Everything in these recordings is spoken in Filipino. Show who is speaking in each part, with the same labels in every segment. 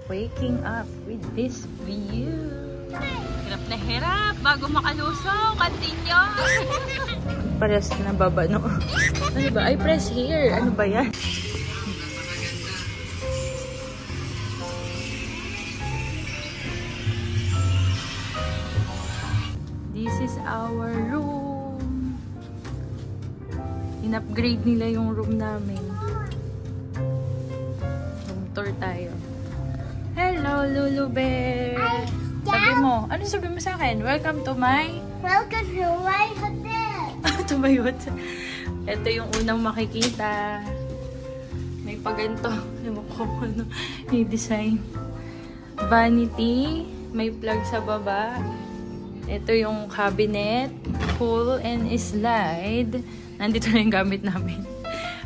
Speaker 1: waking up with this view. Hirap na hirap bago makalusong. Continue! Pares na baba, no? Ano ba? I press here. Ano ba yan? This is our room. In-upgrade nila yung room namin. Room tour tayo. Hello, Lulu Bear! Sabi mo, ano sabi mo sa akin? Welcome to my hotel! To my hotel. Ito yung unang makikita. May paganto. Ewan ko ano. May design. Vanity. May plug sa baba. Ito yung cabinet. Pull and slide. Nandito na yung gamit namin.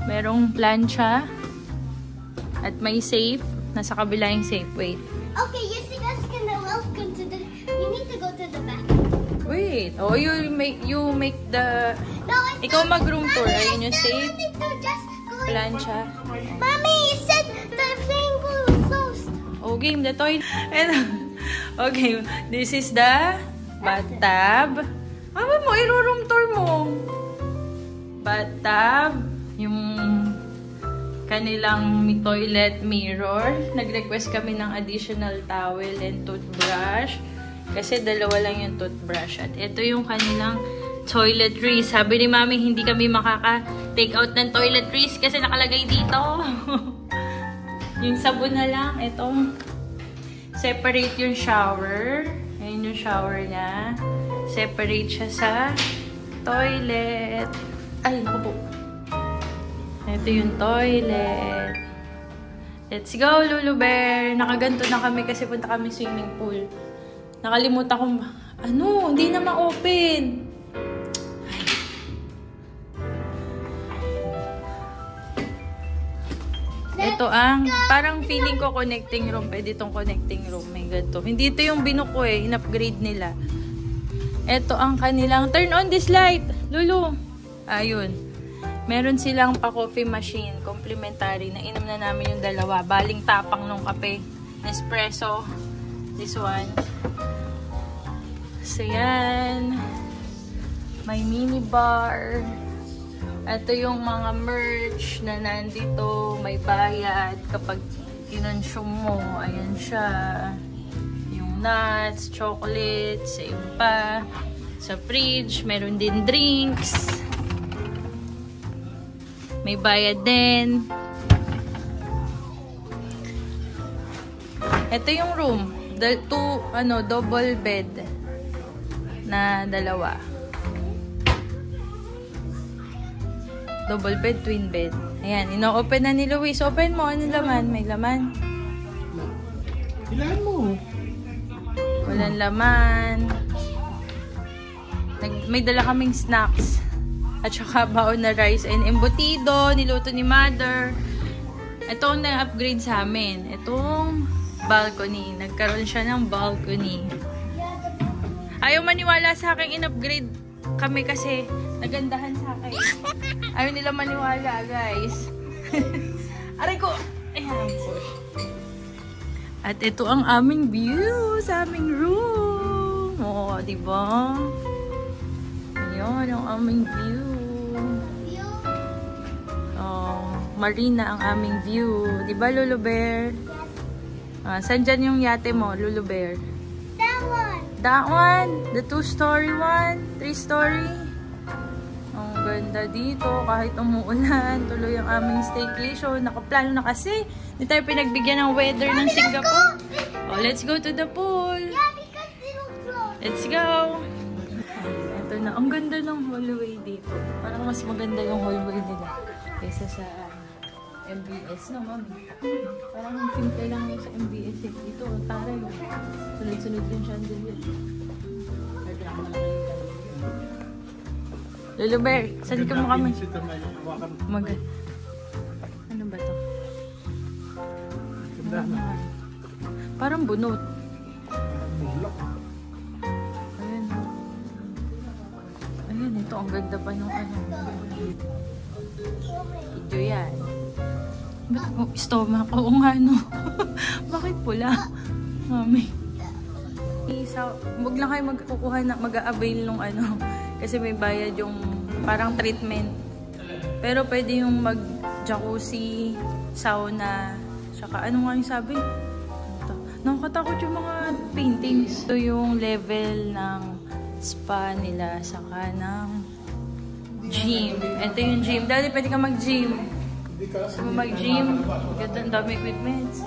Speaker 1: Merong plancha. At may safe. Nasa kabila yung safe. Wait.
Speaker 2: Okay, you see guys gonna welcome to the... You need to go to the bathroom.
Speaker 1: Wait. Oh, you make the...
Speaker 2: No, it's
Speaker 1: ikaw mag-room tour.
Speaker 2: Mommy,
Speaker 1: Ayun yung safe. Plancha.
Speaker 2: Mommy, you said the thing was closed.
Speaker 1: Oh, game the toilet. Okay, this is the bathtub. Mama mo, iro-room tour mo. Bathtub. Yung kanilang toilet mirror. Nag-request kami ng additional towel and toothbrush. Kasi dalawa lang yung toothbrush. At ito yung kanilang toiletries. Sabi ni Mami, hindi kami makaka-take out ng toiletries kasi nakalagay dito. Yung sabon na lang. Ito. Separate yung shower. Ayan yung shower niya. Separate siya sa toilet. Ay, naku po. Ito yung toilet. Let's go, Lulu Bear. Nakaganto na kami kasi punta kami swimming pool. Nakalimutan kong, ano, hindi na ma-open. Ito ang, parang feeling ko connecting room. Pwede itong connecting room. May ganito. Hindi ito yung binuko eh. In-upgrade nila. Ito ang kanilang, turn on this light, Lulu. Ayun. Meron silang pa-coffee machine. Complimentary. Nainom na namin yung dalawa. Baling tapang nung kape. Espresso. This one. So, yan. May mini bar. Ito yung mga merch na nandito. May bayad. Kapag kinonsume mo, ayan siya. Yung nuts, chocolates, same pa. Sa fridge, meron din drinks. May bayad din. Ito yung room. Double bed na dalawa. Double bed, twin bed. Ayan, ino-open na ni Luis. Open mo. Ano laman? May laman?
Speaker 3: Ilan mo?
Speaker 1: Walang laman. May dala kaming snacks. At saka baon na rice and embutido. Niluto ni Mother. Ito ang na-upgrade sa amin. Itong balcony. Nagkaroon siya ng balcony. Ayaw maniwala sa akin in-upgrade kami kasi nagandahan sa akin. Ayaw nila maniwala, guys. Aray ko! Ayan, push. At ito ang aming view sa aming room. Oo, diba? Ayan ang aming view. Oh, marina ang aming view. Diba, Lulu Bear? Saan dyan yung yate mo, Lulu Bear?
Speaker 2: That one.
Speaker 1: That one? The 2-story one? 3-story? Ang ganda dito. Kahit umuulan, tuloy ang aming staycation. Nakaplano na kasi. Hindi tayo pinagbigyan ng weather ng Singapore. Oh, let's go to the pool.
Speaker 2: Yeah, because it'll close.
Speaker 1: Let's go. Ito na. Ang ganda ng hallway dito. Parang mas maganda yung hallway nila kaysa sa MBS. No, mami? Parang ang simple lang yung sa MBS. Dito, taray. Sunod-sunod yung chandelier. Lulu Bear, saan ka mo kami? Ano ba to? Parang bunot. Ayan. Ayan, ito. Ang ganda pa nung ano. Video yan. Bakit po? Stomach? Oo nga, no? Bakit po? pula. Mami. Huwag lang kayo mag-a-avail nung ano. Kasi may bayad yung parang treatment. Pero pwede yung mag-jacuzzi, sauna, saka ano nga yung sabi? Nakakatakot yung mga paintings. Ito yung level ng spa nila, saka ng gym. Ito yung gym. Dali, pwede ka mag-gym. So, mag-gym. Ito, ang dami equipments.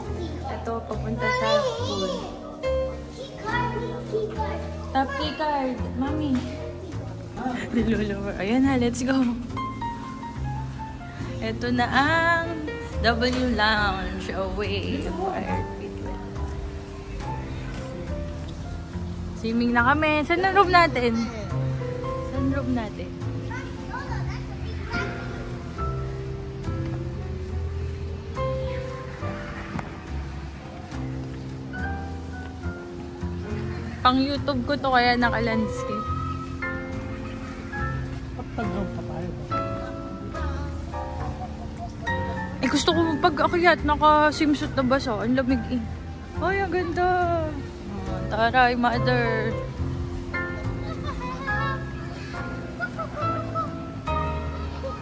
Speaker 1: Ito, papunta sa pool. Top key card. Mami. Ayan na, let's go. Ito na ang W Lounge away. Swimming na kami. Saan ang room natin? Saan room natin? Pang YouTube ko to kaya naka-landscape.
Speaker 3: Pag-room pa tayo.
Speaker 1: Eh gusto ko pag-akyat naka-swimsuit na basa. Ang lamig eh. Ay, ang ganda. Oh, taray, mother.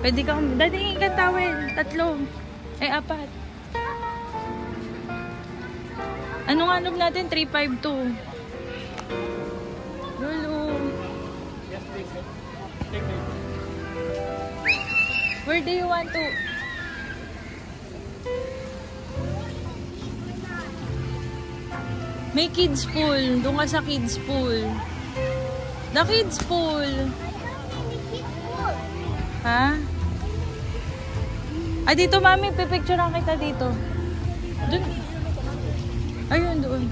Speaker 1: Pwede kang dadingin ka towel. 3. Eh, 4. Ano nga anom natin? 352. Lulu. Where do you want to? May kids pool. Doon ka sa kids pool. The kids pool. Ha? Ah, dito mami. Pipicturean kita dito. Doon. Ayun, doon.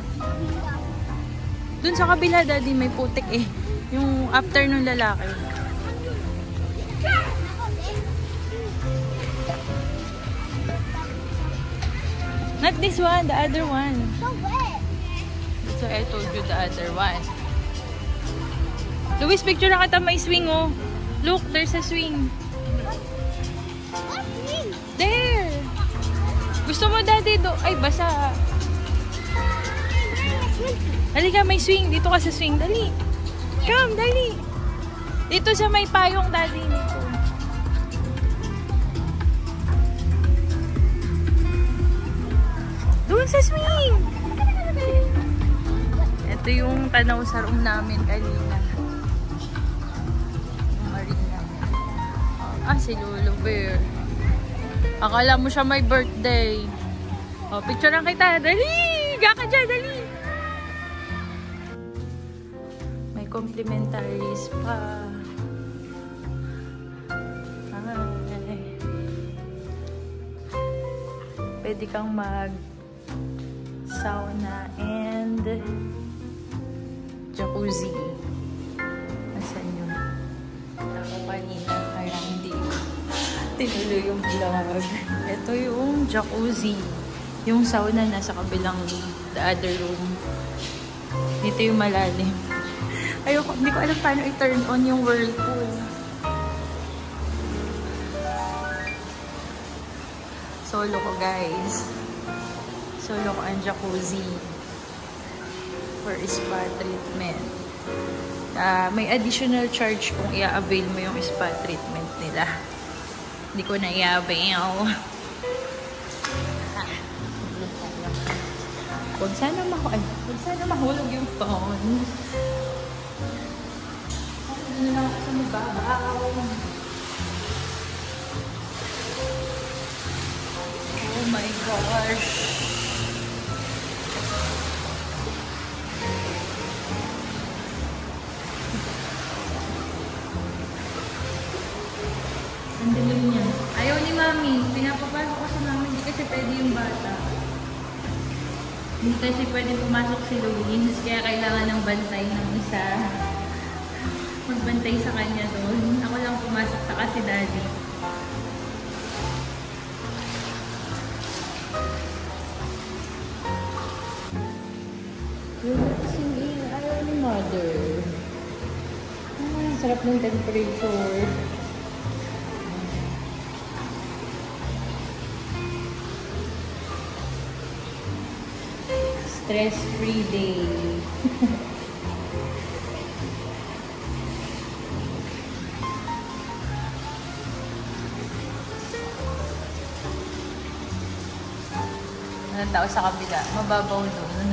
Speaker 1: Doon sa kabila, daddy, may putik eh. Yung after nung lalaki. Not this one, the other one.
Speaker 2: So wet.
Speaker 1: So I told you the other one. Luis, picture na kita, may swing oh. Look, there's a swing.
Speaker 2: What swing?
Speaker 1: There! Gusto mo daddy do? Ay, basa. Dali ka, may swing. Dito ka sa swing. Dali. Come, dali. Dito sa may payong, daddy. Dito. Doon sa swing. Ito yung tanaw sa room namin kanina. Yung marina. Ah, si Lulu Bear. Akala mo siya may birthday. Oh, picture lang kita. Dali. Higa ka dyan, dali. Complimentary spa. Ay. Pwede kang mag sauna and jacuzzi. Asan yun? Ako kanina kaya hindi tinuloy yung vlog. Ito yung jacuzzi. Yung sauna nasa kabilang room. The other room. Dito yung malalim. Ayoko, hindi ko alam paano i-turn on yung whirlpool. Solo ko, guys. Solo ko ang jacuzzi for spa treatment. May additional charge kung i-avail mo yung spa treatment nila. Hindi ko na i-avail. Huwag sana mahulog yung phone. Ano na ako sa mababaw. Oh my gosh. Ang dilim niya. Ayaw ni mami. Pinapapasok ko sa mami. Hindi kasi pwede yung bata. Hindi kasi pwede pumasok si Louise. Kaya kailangan ng bantay ng isa. Magbantay sa kanya doon. Ako lang pumasok sa kasi daddy. Relaxing in. Ayaw ni mother. Sarap ng temperature. Stress-free day. Anong tao sa kabila? Mababaw doon.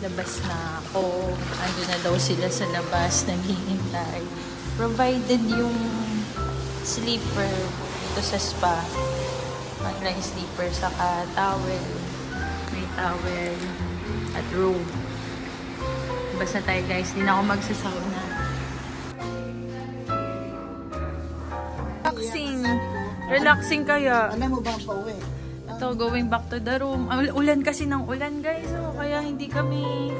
Speaker 1: Labas na ako. Ando na daw sila sa labas. Naghihintay. Provided yung sleeper dito sa spa. Online sleeper, saka towel. May towel at robe. Labas na tayo guys. Di na ako magsasauna. Relaxing. Relaxing kaya.
Speaker 3: Ano mo ba ang pauwi?
Speaker 1: Ito, going back to the room. Ulan kasi ng ulan, guys. So, kaya hindi kami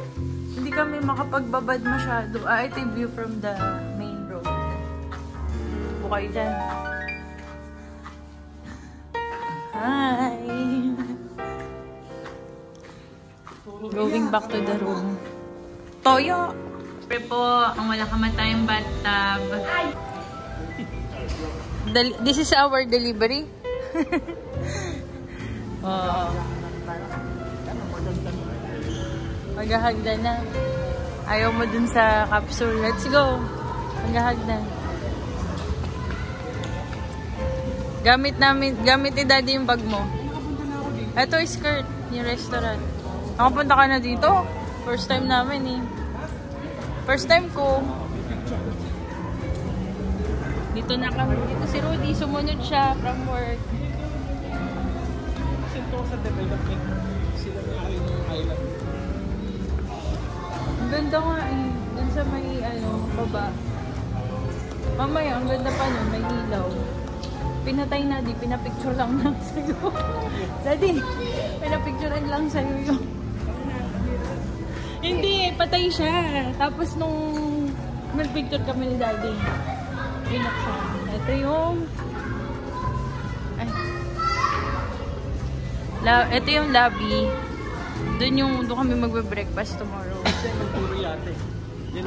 Speaker 1: makapagbabad masyado. Ito yung view from the main road. Bukay dyan. Hi! Going back to the room. Toyo! Siyempre po, ang wala kamatayang bathtub. This is our delivery. Oo. Maghahagdan na. Ayaw mo dun sa capsule. Let's go. Maghahagdan. Gamit ni daddy yung bag mo. Ito is skirt. Yung restaurant. Nakapunta ka na dito? First time namin eh. First time ko. Dito na kami. Dito si Rudy. Sumunod siya from work.
Speaker 3: Sa development, sila may yung island.
Speaker 1: Ang ganda nga eh. Dun sa may baba. Mamaya, ang ganda pa nun. May ilaw. Pinatay na di. Pinapicture lang sa'yo. Daddy, pinapicturean lang sa'yo yung... Hindi, patay siya. Tapos nung nag-picture kami ni daddy, pinaksan. Ito yung... Ito yung lobby. Doon kami magbe-breakfast tomorrow.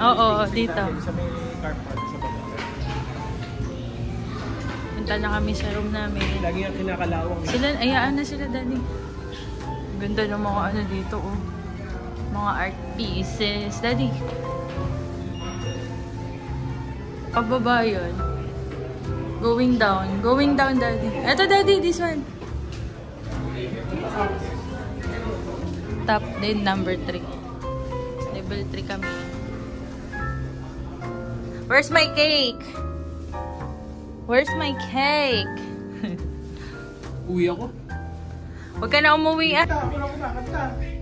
Speaker 1: Oo, dito.
Speaker 3: Sa may car park sa baba.
Speaker 1: Punta na kami sa room namin.
Speaker 3: Lagi yung kinakalawang.
Speaker 1: Ayaan na sila, daddy. Ganda ng mga dito, oh. Mga art pieces. Daddy. Pababa yun. Going down. Going down, daddy. Eto, daddy, this one. Top din, number 3. Level 3 kami. Where's my cake? Where's my cake?
Speaker 3: Uwi ako.
Speaker 1: Huwag ka na umuwi ah.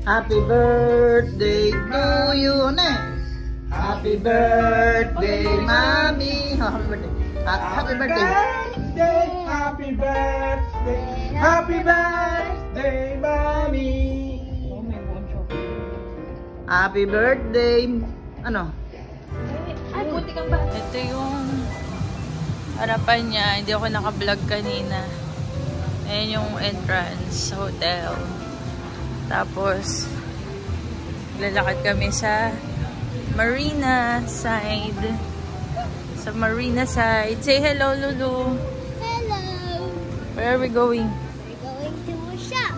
Speaker 4: Happy birthday to you, Happy birthday, mommy. Happy birthday. Happy birthday.
Speaker 3: Happy birthday. Happy birthday, mommy.
Speaker 4: Happy birthday. Ano?
Speaker 1: Ay, buti ka ba? Ito yung harapan niya. Hindi ako naka-vlog kanina. Ayan yung entrance sa hotel. Tapos, lalakad kami sa marina side. Sa marina side. Say hello, Lulu.
Speaker 2: Hello.
Speaker 1: Where are we going?
Speaker 2: We're going to a shop.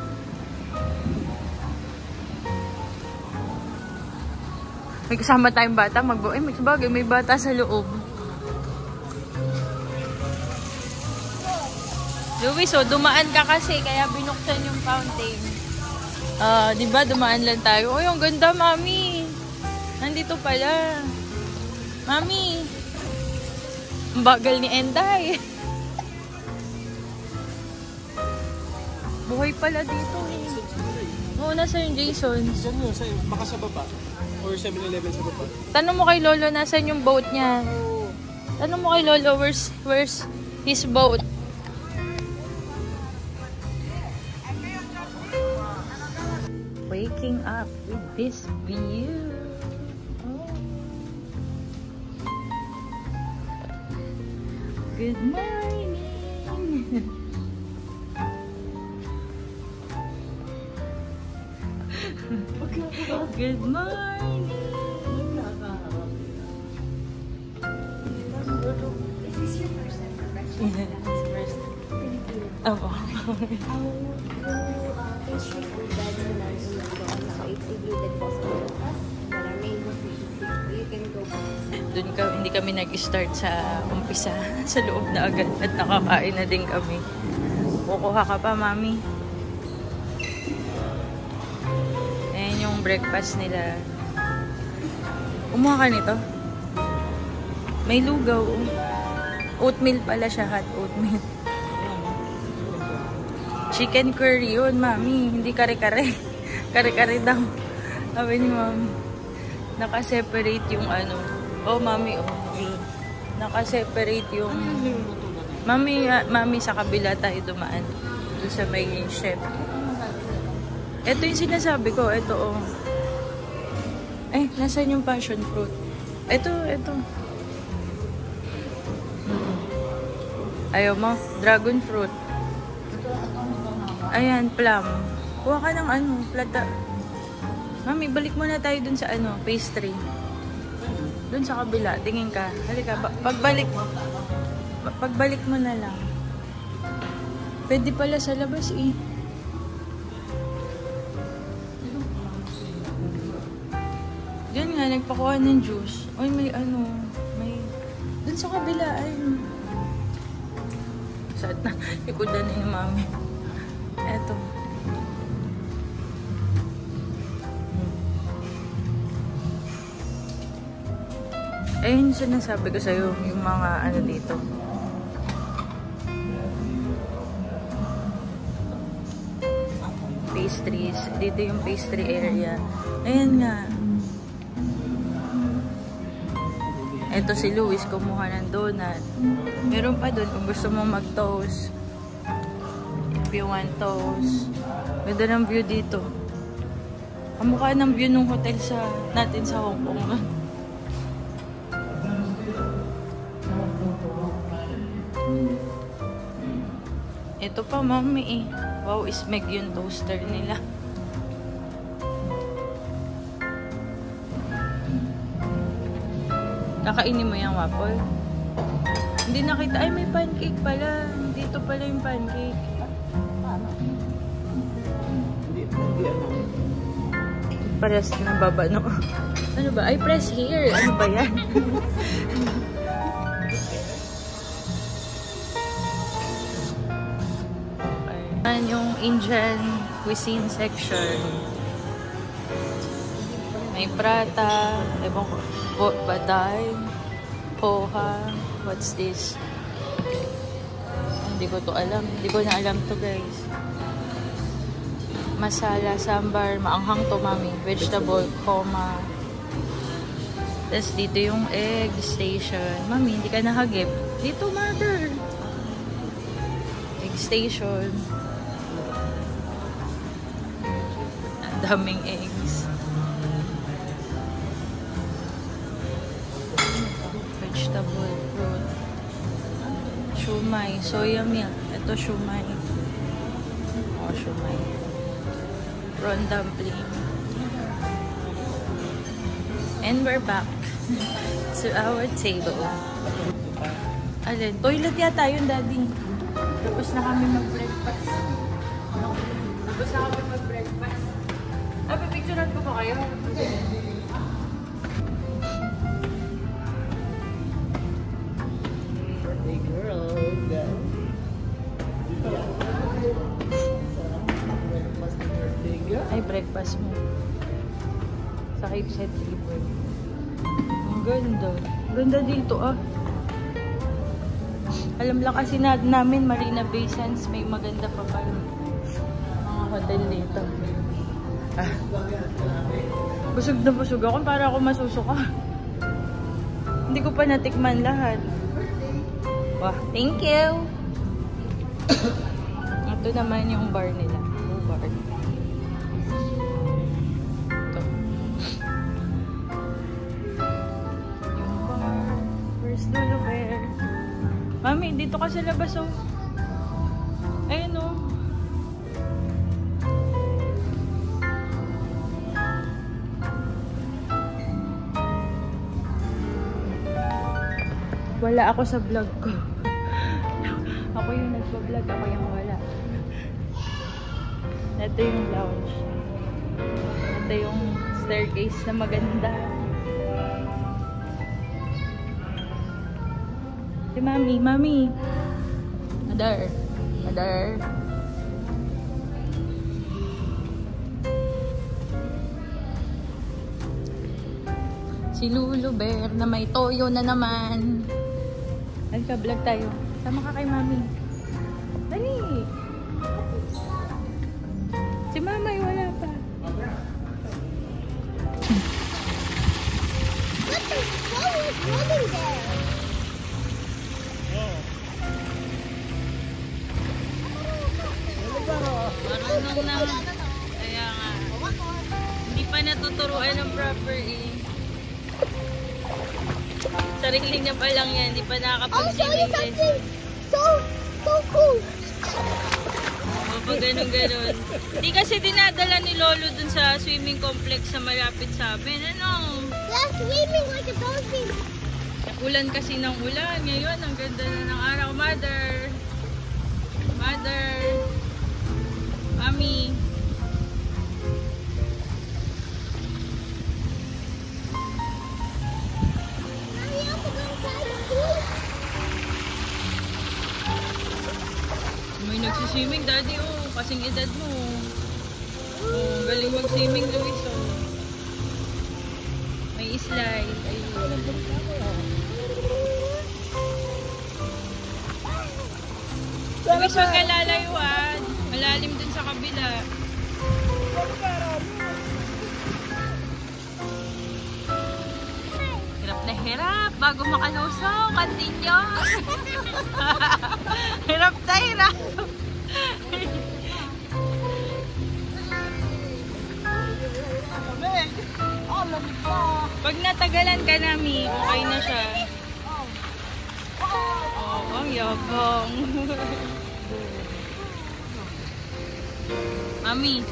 Speaker 1: May kasama tayong bata. May sabagay, may bata sa loob. Luis, dumaan ka kasi, kaya binuksan yung fountain. Diba, dumaan lang tayo. Ang ganda, mami. Nandito pala. Mami. Ang bagal ni Enday. Buhay pala dito eh. Oo, nasa yung Jason.
Speaker 3: Saan yun? Baka sa baba? Or 7-Eleven sa baba?
Speaker 1: Tanong mo kay Lolo, nasan yung boat niya? Tanong mo kay Lolo, where's his boat? Waking up with this view. Oh. Good morning. Good morning.
Speaker 2: Is this your first time professional?
Speaker 1: Yes, first. Oh.
Speaker 2: Pastries and beds and then
Speaker 1: Hindi kami nag-start sa umpisa. Sa loob na agad at nakakain na din kami. Kukuha ka pa, Mami. Ayan yung breakfast nila. Kumuha ka nito. May lugaw. Oatmeal pala siya, hot oatmeal. Chicken curry yun, Mami. Hindi kare-kare. Kare-kare daw. Sabi ni Mami. Naka-separate yung ano. Oh, Mami, oh. Naka-separate yung... Mami, sa kabila tayo dumaan. Doon sa may chef. Ito yung sinasabi ko. Ito, oh. Eh, nasaan yung passion fruit? Ito. Ayaw mo? Dragon fruit. Ayan, plum. Kuha ka ng ano, plata. Mami, balik muna tayo dun sa ano, pastry. Dun sa kabila, tingin ka. Halika, pagbalik mo na lang. Pwede pala sa labas eh. Diyan nga, nagpakuha ng juice. Oy, may ano, dun sa kabila, ayun. Saan na? Ikudan na yung Mami. Eto. Ayun yung sinasabi ko sa'yo, yung mga ano dito. Pastries. Dito yung pastry area. Ayan nga. Eto si Luis, kumuha ng donut. Meron pa dun kung gusto mong mag-toast. If you want toast. Ganda ng view dito. Kamukha ng view ng hotel natin sa Hong Kong. Ito pa, Mami eh. Wow, ismeg yung toaster nila. Kakainin mo yung waffle? Hindi nakita. Ay, may pancake pala. Dito pala yung pancake. Pares na baba, no? Ano ba? Ay, press here. Ano ba yan? Ayan yung Indian cuisine section. May prata, ewan ko, baday, poha, what's this? Hindi ko to alam. Hindi ko na alam to, guys. Masala, sambar, maanghang to, Mami. Vegetable, koma. Tapos dito yung egg station. Mami, hindi ka nahagip. Dito, mother. Egg station. Ang daming eggs. Vegetable, fruit. Shumai, soya milk. Ito shumai. Oh, shumai. Prawn dumpling. And we're back to our table. Alin, toilet yata yun, Daddy. Tapos na kami mag-breakfast. Tapos na kami mag-breakfast. Ah, pipicturean ko ba kayo?
Speaker 4: Birthday girl, guys.
Speaker 1: Ay, breakfast mo. Sa Cape Table. Ang ganda. Ganda dito, ah. Alam lang kasi namin, Marina Bay Sands, may maganda pa pala. Mga hotel dito. Ah. Busog na busog ako. Para ako masusuka. Hindi ko pa natikman lahat. Wow, thank you! Ito naman yung bar nila. Bar. Ito. Yung bar. Where's Lulu Bear? Mami, dito ka sa labas, oh. Ayun, oh. Wala ako sa vlog ko. Ako yung nagpa-vlog, ako yung wala. Ito yung lounge. Ito yung staircase na maganda. Si Mami, Mami. Mother. Mother. Si Lulu Bear na may toyo na naman. Halika, vlog tayo. Sama ka kay Mami. Dali. Si Mamay wala pa.
Speaker 2: What was floating there?
Speaker 1: Marunong na. Kaya nga. Hindi pa natuturuan ng proper eh. Sarili niya pa lang yan. Hindi pa
Speaker 2: I'll show you
Speaker 1: nakakapag-swimming
Speaker 2: something so cool.
Speaker 1: Pag ganun-ganun. Hindi kasi dinadala ni Lolo dun sa swimming complex na malapit sa amin. Ano?
Speaker 2: Yeah, swimming like a dolphin.
Speaker 1: Ulan kasi ng ulan. Ngayon, ang ganda na ng araw. Mother. Mother. Mami.
Speaker 2: Mommy, I also go inside the pool.
Speaker 1: May nagsiswimming, Daddy. Oh, kasing edad mo. Oh, galing mag-swimming, Luis. Oh. May slide. Ayun. Luis, huwag ka lalayuan. Malalim dun sa kabila. Hirap na hirap. Bago makalusong. Continue. Hirap na hirap. Pag natagalan ka nami, okay na siya. Oh, ang yabang. Mami.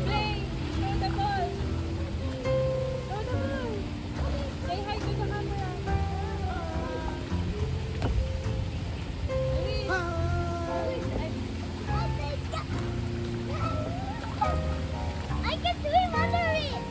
Speaker 1: Play! Throw the ball! Throw the ball! Say hi to the camera!
Speaker 2: I can swim under it.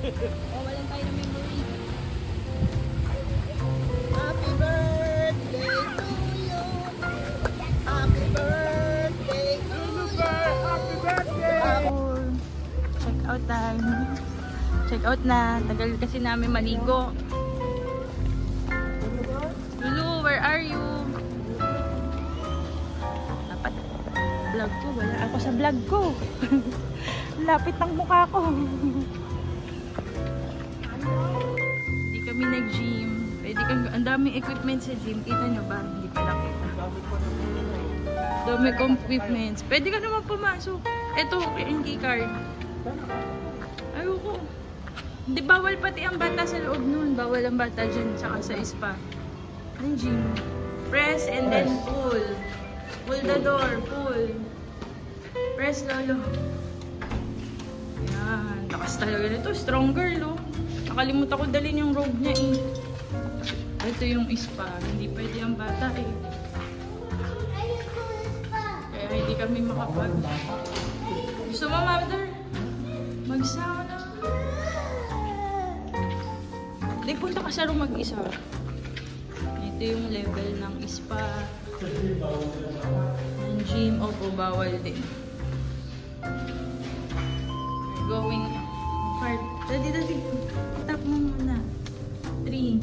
Speaker 1: Walang tayo ng memory.
Speaker 4: Happy birthday to you. Happy birthday to you. Happy birthday.
Speaker 1: Check out time. Check out na. Tagal kasi namin maligo. Lulu, where are you? Dapat vlog ko. Wala ako sa vlog ko. Lapit ng mukha ko. Hindi kami nag-gym. Pwede kang, ang daming equipment sa gym. Kita nyo ba? Hindi pa nakita. Dami kong equipments. Pwede ka naman pumasok. Ito, key card. Ayoko. Hindi, bawal pati ang bata sa loob nun. Bawal ang bata dyan, saka sa spa. Ang gym. Press and then pull. Pull the door. Pull. Press, Lolo. Yan. Lakas talaga nito. Strong girl, oh. Nakalimutan ko dalhin yung robe niya, eh. Ito yung spa. Hindi pwede ang bata, eh. Kaya hindi kami makapag... Gusto mo, mother? Mag-sauna. Hindi, punta ka sa room mag-isa. Ito yung level ng spa. Ng gym. Opo, bawal din. going hard. Dali. Tap mo muna. 3.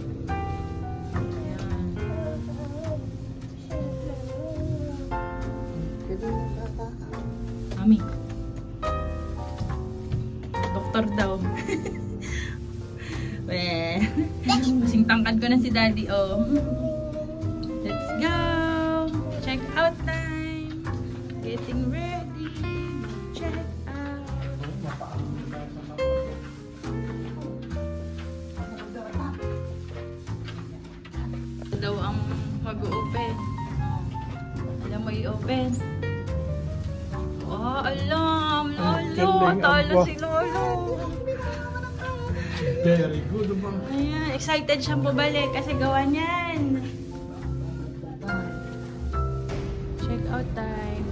Speaker 1: Ayan. Mami. Doktor daw. Weh. Kasing tangkad ko na si Daddy, oh. Let's go! Check out time! Getting ready! Check out! Ito daw ang mag-open. Alam mo i-open. Oh, alam! Lolo! Talo si Lolo!
Speaker 3: Very good, ba?
Speaker 1: Ayan, excited siyang bumalik kasi gawa niyan. Check out time.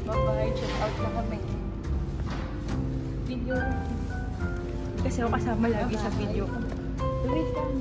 Speaker 1: Bye-bye. Check out na kami. Video. Kasi ako kasama lagi sa video. Wait lang.